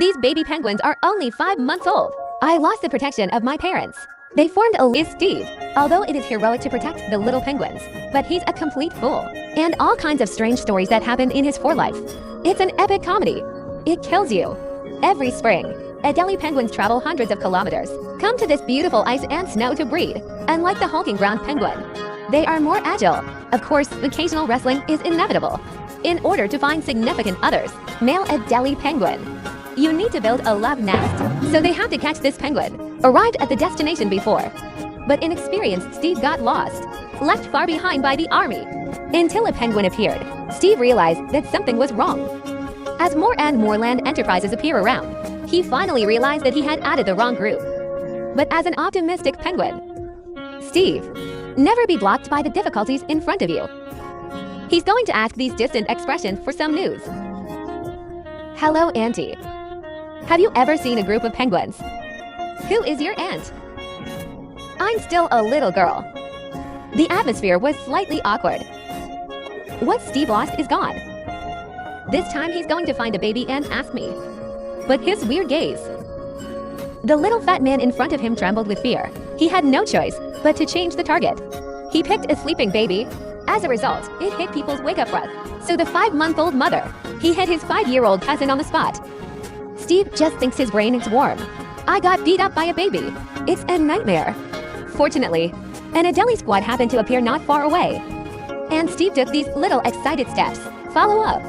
These baby penguins are only 5 months old. I lost the protection of my parents. They formed a list. Steve, although it is heroic to protect the little penguins, but he's a complete fool. And all kinds of strange stories that happen in his life. It's an epic comedy. It kills you. Every spring, Adelie penguins travel hundreds of kilometers, come to this beautiful ice and snow to breed. Unlike the hulking ground penguin, they are more agile. Of course, occasional wrestling is inevitable. In order to find significant others, male Adelie penguin, you need to build a love nest. So they have to catch this penguin. Arrived at the destination before, but inexperienced Steve got lost, left far behind by the army. Until a penguin appeared, Steve realized that something was wrong. As more and more land enterprises appear around, he finally realized that he had added the wrong group. But as an optimistic penguin, Steve, never be blocked by the difficulties in front of you. He's going to ask these distant expressions for some news. Hello, Auntie. Have you ever seen a group of penguins? Who is your aunt? I'm still a little girl. The atmosphere was slightly awkward. What Steve lost is gone. This time he's going to find a baby and ask me. But his weird gaze. The little fat man in front of him trembled with fear. He had no choice but to change the target. He picked a sleeping baby. As a result, it hit people's wake-up breath. So the 5-month-old mother, he hit his 5-year-old cousin on the spot. Steve just thinks his brain is warm. I got beat up by a baby. It's a nightmare. Fortunately, an Adelie squad happened to appear not far away. And Steve took these little excited steps. Follow up.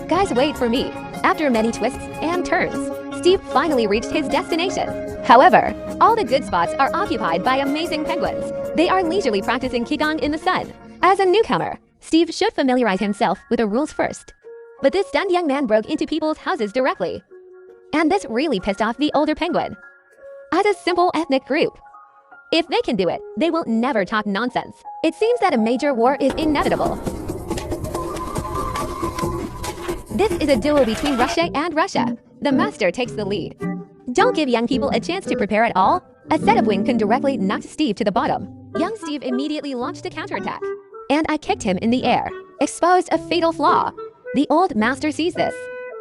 Guys, wait for me. After many twists and turns, Steve finally reached his destination. However, all the good spots are occupied by amazing penguins. They are leisurely practicing Qigong in the sun. As a newcomer, Steve should familiarize himself with the rules first. But this stunned young man broke into people's houses directly. And this really pissed off the older penguin. As a simple ethnic group, if they can do it, they will never talk nonsense. It seems that a major war is inevitable. This is a duel between Russia and Russia. The master takes the lead. Don't give young people a chance to prepare at all. A set of wing can directly knock Steve to the bottom. Young Steve immediately launched a counterattack. And I kicked him in the air, exposed a fatal flaw. The old master sees this.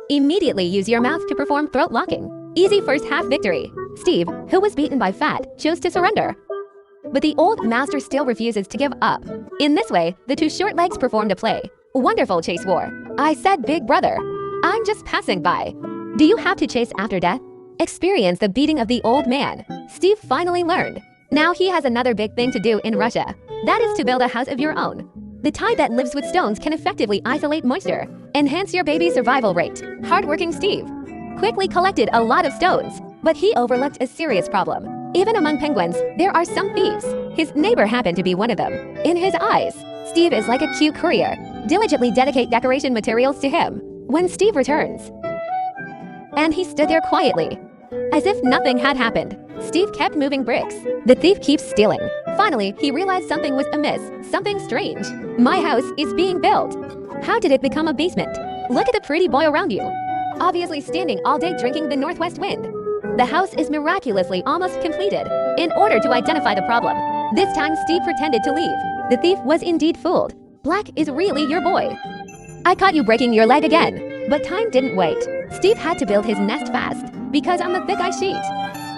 Immediately use your mouth to perform throat locking. Easy first half victory. Steve, who was beaten by fat, chose to surrender. But the old master still refuses to give up. In this way, the two short legs performed a play. Wonderful chase war. I said, big brother, I'm just passing by. Do you have to chase after death? Experience the beating of the old man. Steve finally learned. Now he has another big thing to do in Russia. That is to build a house of your own. The tie that lives with stones can effectively isolate moisture, enhance your baby's survival rate. Hardworking Steve quickly collected a lot of stones, but he overlooked a serious problem. Even among penguins, there are some thieves. His neighbor happened to be one of them. In his eyes, Steve is like a cute courier. Diligently dedicate decoration materials to him when Steve returns. And he stood there quietly, as if nothing had happened. Steve kept moving bricks. The thief keeps stealing. Finally, he realized something was amiss, something strange. My house is being built. How did it become a basement? Look at the pretty boy around you. Obviously standing all day drinking the northwest wind. The house is miraculously almost completed. In order to identify the problem, this time Steve pretended to leave. The thief was indeed fooled. Black is really your boy. I caught you breaking your leg again. But time didn't wait. Steve had to build his nest fast, because on the thick ice sheet,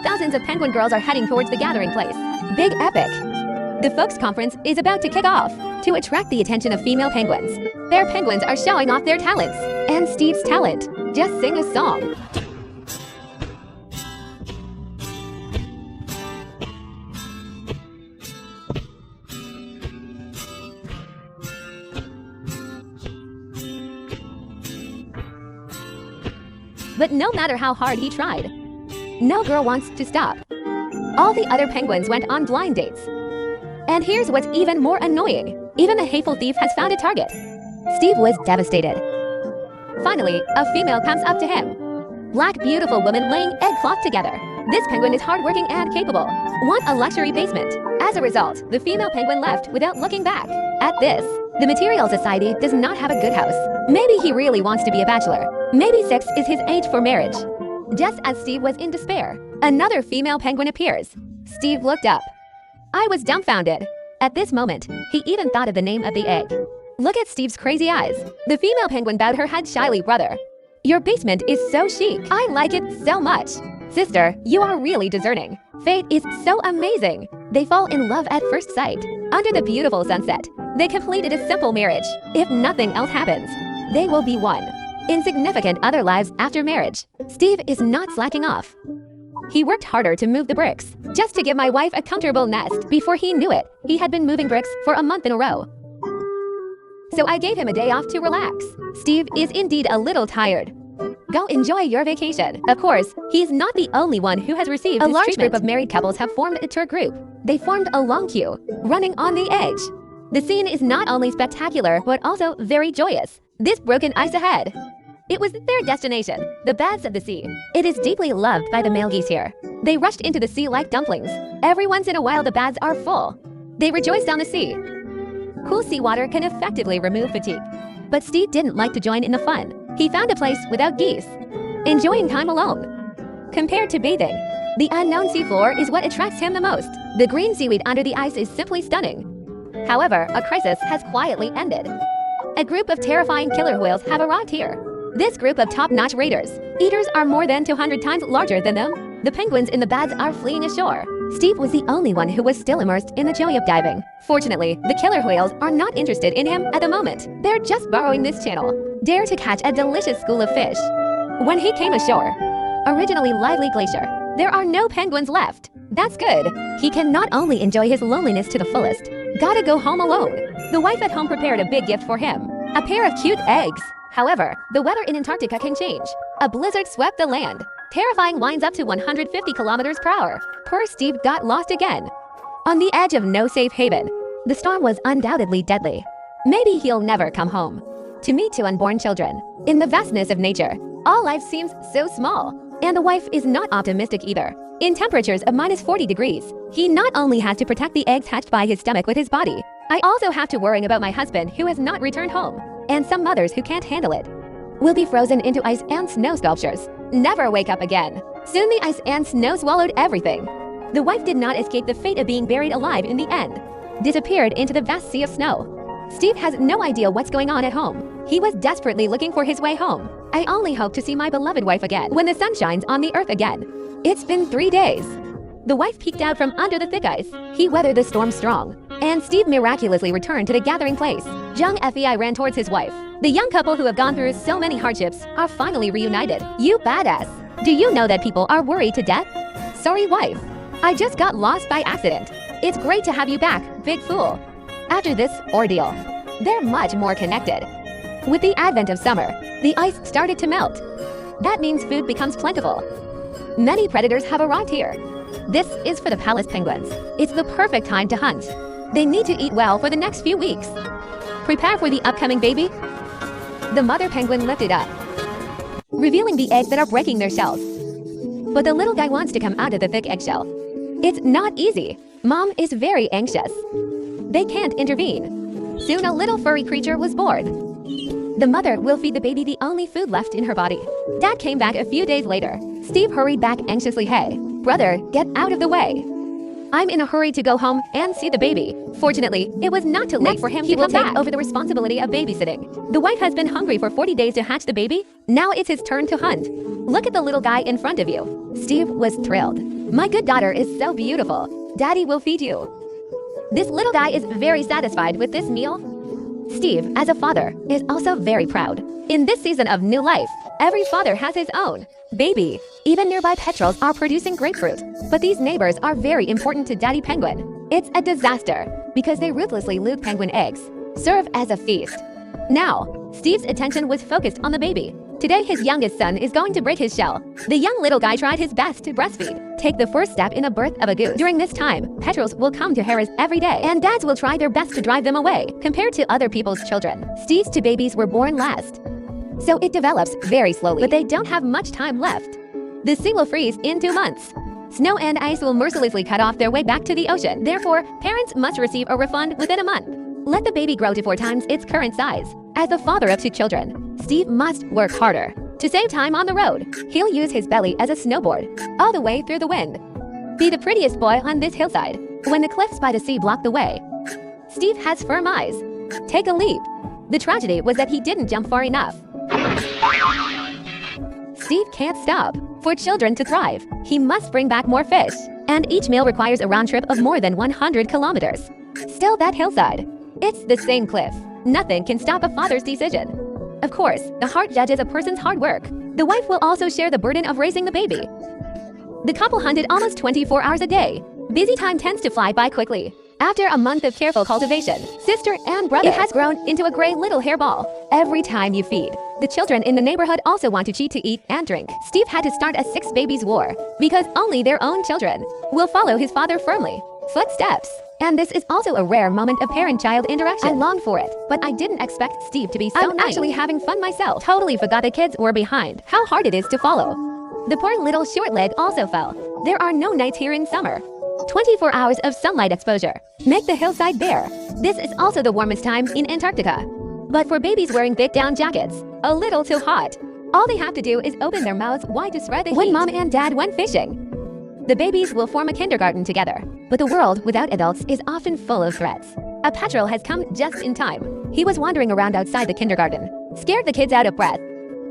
thousands of penguin girls are heading towards the gathering place. Big epic. The folks conference is about to kick off. To attract the attention of female penguins, their penguins are showing off their talents. And Steve's talent. Just sing a song. But no matter how hard he tried, no girl wants to stop. All the other penguins went on blind dates. And here's what's even more annoying. Even the hateful thief has found a target. Steve was devastated. Finally, a female comes up to him. Black beautiful woman laying egg cloth together. This penguin is hardworking and capable. Want a luxury basement. As a result, the female penguin left without looking back. At this, the Material Society does not have a good house. Maybe he really wants to be a bachelor. Maybe 6 is his age for marriage. Just as Steve was in despair, another female penguin appears. Steve looked up. I was dumbfounded. At this moment, he even thought of the name of the egg. Look at Steve's crazy eyes. The female penguin bowed her head shyly. Brother, Your basement is so chic. I like it so much. Sister, you are really discerning. Fate is so amazing. They fall in love at first sight. Under the beautiful sunset, they completed a simple marriage. If nothing else happens, they will be one. In significant other lives after marriage, Steve is not slacking off. He worked harder to move the bricks, just to give my wife a comfortable nest. Before he knew it, he had been moving bricks for a month in a row. So I gave him a day off to relax. Steve is indeed a little tired. Go enjoy your vacation. Of course, he's not the only one who has received a large group of married couples have formed a tour group. They formed a long queue, running on the edge. The scene is not only spectacular, but also very joyous. This broken ice ahead. It was their destination, the baths of the sea. It is deeply loved by the male geese here. They rushed into the sea like dumplings. Every once in a while the baths are full. They rejoiced on the sea. Cool seawater can effectively remove fatigue. But Steve didn't like to join in the fun. He found a place without geese, enjoying time alone. Compared to bathing, the unknown seafloor is what attracts him the most. The green seaweed under the ice is simply stunning. However, a crisis has quietly ended. A group of terrifying killer whales have arrived here. This group of top-notch raiders, eaters are more than 200 times larger than them. The penguins in the baths are fleeing ashore. Steve was the only one who was still immersed in the joy of diving. Fortunately, the killer whales are not interested in him at the moment. They're just borrowing this channel. Dare to catch a delicious school of fish. When he came ashore, originally lively glacier, there are no penguins left. That's good. He can not only enjoy his loneliness to the fullest, gotta go home alone. The wife at home prepared a big gift for him, a pair of cute eggs. However, the weather in Antarctica can change. A blizzard swept the land. Terrifying winds up to 150 kilometers per hour. Poor Steve got lost again. On the edge of no safe haven, the storm was undoubtedly deadly. Maybe he'll never come home to meet two unborn children. In the vastness of nature, all life seems so small. And the wife is not optimistic either. In temperatures of -40 degrees, he not only has to protect the eggs hatched by his stomach with his body, I also have to worry about my husband who has not returned home. And some mothers who can't handle it will be frozen into ice and snow sculptures, never wake up again. Soon the ice and snow swallowed everything. The wife did not escape the fate of being buried alive in the end, disappeared into the vast sea of snow. Steve has no idea what's going on at home. He was desperately looking for his way home. I only hope to see my beloved wife again when the sun shines on the earth again. It's been 3 days. The wife peeked out from under the thick ice. He weathered the storm strong, and Steve miraculously returned to the gathering place. Young FEI ran towards his wife. The young couple who have gone through so many hardships are finally reunited. You badass. Do you know that people are worried to death? Sorry, wife. I just got lost by accident. It's great to have you back, big fool. After this ordeal, they're much more connected. With the advent of summer, the ice started to melt. That means food becomes plentiful. Many predators have arrived here. This is for the palace penguins. It's the perfect time to hunt. They need to eat well for the next few weeks. Prepare for the upcoming baby. The mother penguin lifted up, revealing the eggs that are breaking their shells. But the little guy wants to come out of the thick eggshell. It's not easy. Mom is very anxious. They can't intervene. Soon a little furry creature was born. The mother will feed the baby the only food left in her body. Dad came back a few days later. Steve hurried back anxiously. Hey, brother, get out of the way. I'm in a hurry to go home and see the baby. Fortunately, it was not too late for him to take over the responsibility of babysitting. The wife has been hungry for 40 days to hatch the baby. Now it's his turn to hunt. Look at the little guy in front of you. Steve was thrilled. My good daughter is so beautiful. Daddy will feed you. This little guy is very satisfied with this meal. Steve, as a father, is also very proud. In this season of new life, every father has his own baby. Even nearby petrels are producing grapefruit. But these neighbors are very important to Daddy Penguin. It's a disaster because they ruthlessly loot penguin eggs, serve as a feast. Now, Steve's attention was focused on the baby. Today his youngest son is going to break his shell. The young little guy tried his best to breastfeed. Take the first step in the birth of a goose. During this time, petrels will come to Harris every day, and dads will try their best to drive them away. Compared to other people's children, Steve's two babies were born last. So it develops very slowly, but they don't have much time left. The sea will freeze in 2 months. Snow and ice will mercilessly cut off their way back to the ocean. Therefore, parents must receive a refund within a month. Let the baby grow to 4 times its current size. As the father of 2 children, Steve must work harder. To save time on the road, he'll use his belly as a snowboard, all the way through the wind. Be the prettiest boy on this hillside. When the cliffs by the sea block the way, Steve has firm eyes. Take a leap. The tragedy was that he didn't jump far enough. Steve can't stop. For children to thrive, he must bring back more fish. And each meal requires a round trip of more than 100 kilometers. Still that hillside. It's the same cliff. Nothing can stop a father's decision. Of course, the heart judges a person's hard work. The wife will also share the burden of raising the baby. The couple hunted almost 24 hours a day. Busy time tends to fly by quickly. After a month of careful cultivation, sister and brother, it has grown into a gray little hairball. Every time you feed, the children in the neighborhood also want to cheat to eat and drink. Steve had to start a 6 babies war because only their own children will follow his father firmly. Footsteps. And this is also a rare moment of parent-child interaction. I longed for it, but I didn't expect Steve to be so nice. Actually having fun myself. Totally forgot the kids were behind. How hard it is to follow. The poor little short leg also fell. There are no nights here in summer. 24 hours of sunlight exposure make the hillside bare. This is also the warmest time in Antarctica. But for babies wearing big down jackets, a little too hot. All they have to do is open their mouths wide to spread the heat. When mom and dad went fishing, the babies will form a kindergarten together. But the world without adults is often full of threats. A patrol has come just in time. He was wandering around outside the kindergarten, scared the kids out of breath.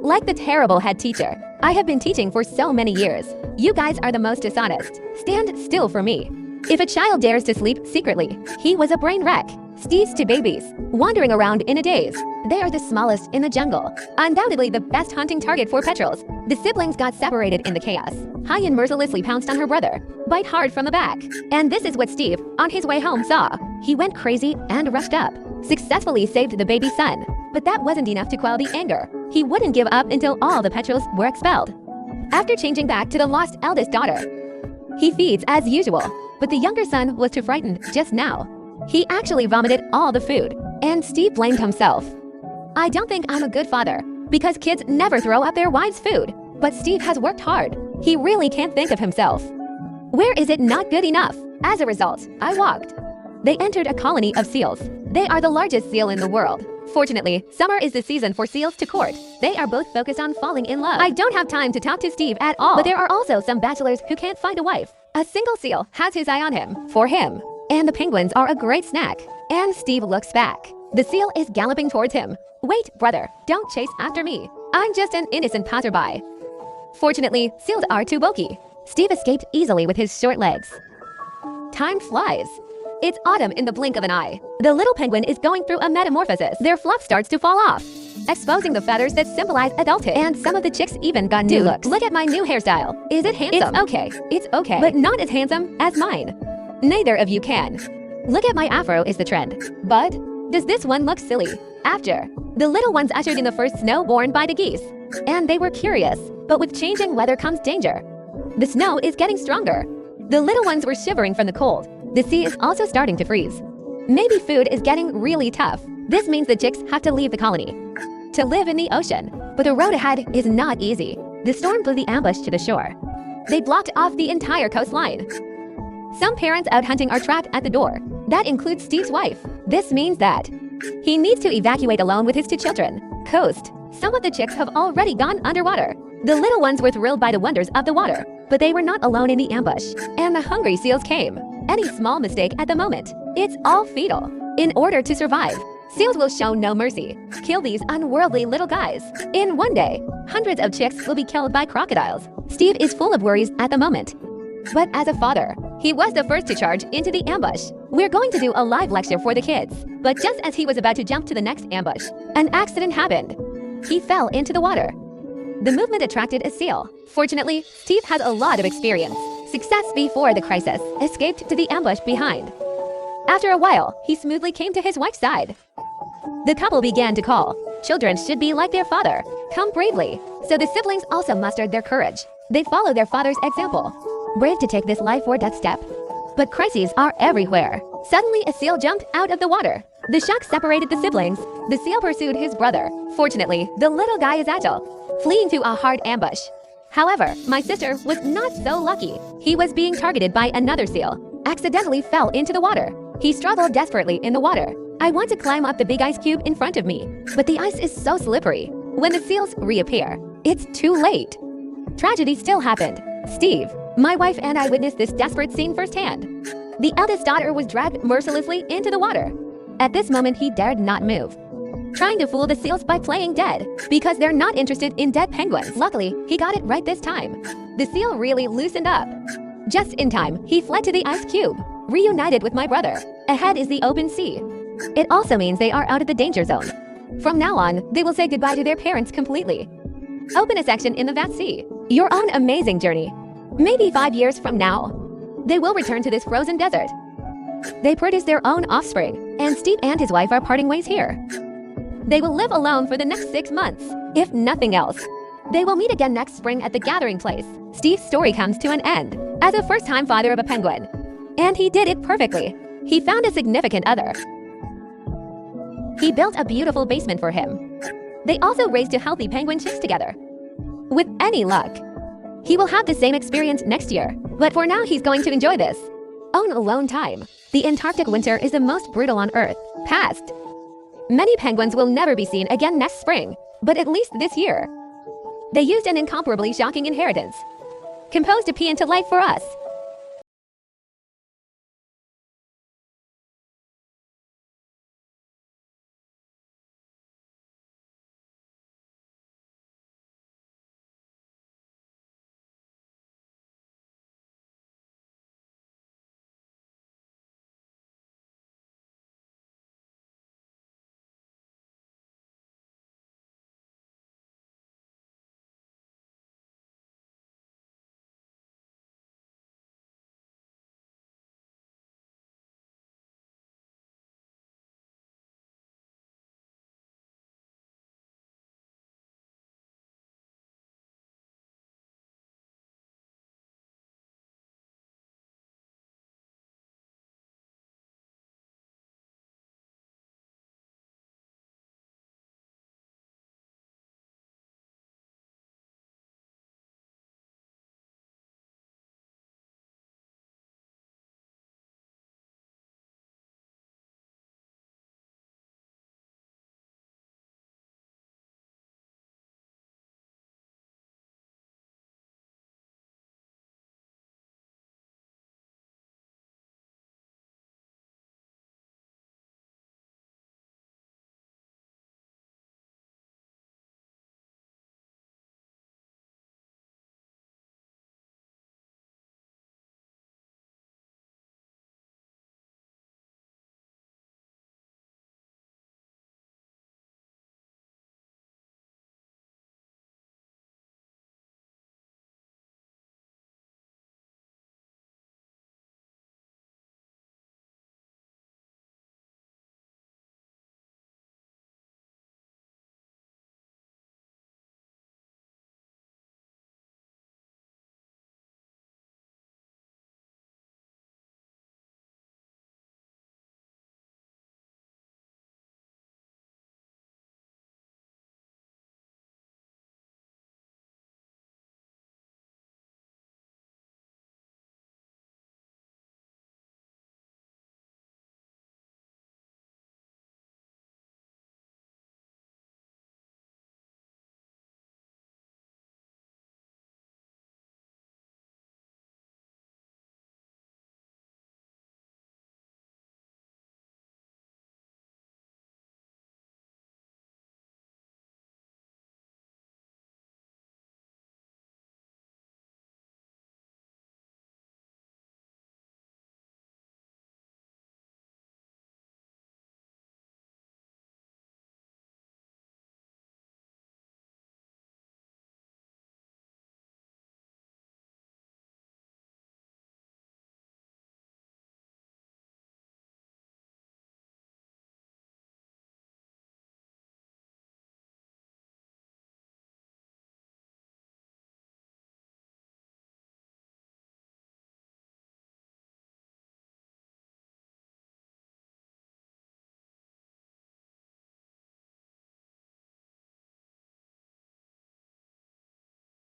Like the terrible head teacher, I have been teaching for so many years. You guys are the most dishonest. Stand still for me. If a child dares to sleep secretly, he was a brain wreck. Steve's 2 babies, wandering around in a daze. They are the smallest in the jungle. Undoubtedly the best hunting target for petrels. The siblings got separated in the chaos. Hyan mercilessly pounced on her brother, bite hard from the back. And this is what Steve, on his way home, saw. He went crazy and rushed up, successfully saved the baby son. But that wasn't enough to quell the anger. He wouldn't give up until all the petrels were expelled. After changing back to the lost eldest daughter, he feeds as usual. But the younger son was too frightened just now. He actually vomited all the food, and Steve blamed himself. I don't think I'm a good father, because kids never throw up their wives' food. But Steve has worked hard. He really can't think of himself. Where is it not good enough? As a result, I walked. They entered a colony of seals. They are the largest seal in the world. Fortunately, summer is the season for seals to court. They are both focused on falling in love. I don't have time to talk to Steve at all. But there are also some bachelors who can't find a wife. A single seal has his eye on him, for him. And the penguins are a great snack. And Steve looks back. The seal is galloping towards him. Wait, brother, don't chase after me. I'm just an innocent passerby. Fortunately, seals are too bulky. Steve escaped easily with his short legs. Time flies. It's autumn in the blink of an eye. The little penguin is going through a metamorphosis. Their fluff starts to fall off, exposing the feathers that symbolize adulthood. And some of the chicks even got new looks. Look at my new hairstyle. Is it handsome? It's okay, but not as handsome as mine. Neither of you can. Look at my afro is the trend. But does this one look silly? After, the little ones ushered in the first snow born by the geese. And they were curious, but with changing weather comes danger. The snow is getting stronger. The little ones were shivering from the cold. The sea is also starting to freeze. Maybe food is getting really tough. This means the chicks have to leave the colony to live in the ocean. But the road ahead is not easy. The storm blew the ambush to the shore. They blocked off the entire coastline. Some parents out hunting are trapped at the door. That includes Steve's wife. This means that he needs to evacuate alone with his 2 children. Coast. Some of the chicks have already gone underwater. The little ones were thrilled by the wonders of the water. But they were not alone in the ambush. And the hungry seals came. Any small mistake at the moment, it's all fatal. In order to survive, seals will show no mercy. Kill these unworldly little guys. In one day, hundreds of chicks will be killed by crocodiles. Steve is full of worries at the moment. But as a father, he was the first to charge into the ambush. We're going to do a live lecture for the kids. But just as he was about to jump to the next ambush, an accident happened. He fell into the water. The movement attracted a seal. Fortunately, Steve has a lot of experience. Success before the crisis, escaped to the ambush behind. After a while, he smoothly came to his wife's side. The couple began to call. Children should be like their father. Come bravely. So the siblings also mustered their courage. They followed their father's example. Brave to take this life or death step. But crises are everywhere. Suddenly, a seal jumped out of the water. The shock separated the siblings. The seal pursued his brother. Fortunately, the little guy is agile, fleeing to a hard ambush. However, my sister was not so lucky. He was being targeted by another seal, accidentally fell into the water. He struggled desperately in the water. I want to climb up the big ice cube in front of me, but the ice is so slippery. When the seals reappear, it's too late. Tragedy still happened. Steve, my wife and I witnessed this desperate scene firsthand. The eldest daughter was dragged mercilessly into the water. At this moment, he dared not move. trying to fool the seals by playing dead, because they're not interested in dead penguins. Luckily, he got it right this time. The seal really loosened up. Just in time, he fled to the ice cube, reunited with my brother. Ahead is the open sea. It also means they are out of the danger zone. From now on, they will say goodbye to their parents completely. Open a section in the vast sea. Your own amazing journey. Maybe 5 years from now, they will return to this frozen desert. They produce their own offspring, and Steve and his wife are parting ways here. They will live alone for the next 6 months, if nothing else. They will meet again next spring at the gathering place. Steve's story comes to an end as a first-time father of a penguin. And he did it perfectly. He found a significant other. He built a beautiful basement for him. They also raised 2 healthy penguin chicks together. With any luck, he will have the same experience next year. But for now, he's going to enjoy this own alone time. The Antarctic winter is the most brutal on Earth. Past. Many penguins will never be seen again next spring, but at least this year. They used an incomparably shocking inheritance, composed to pee into life for us.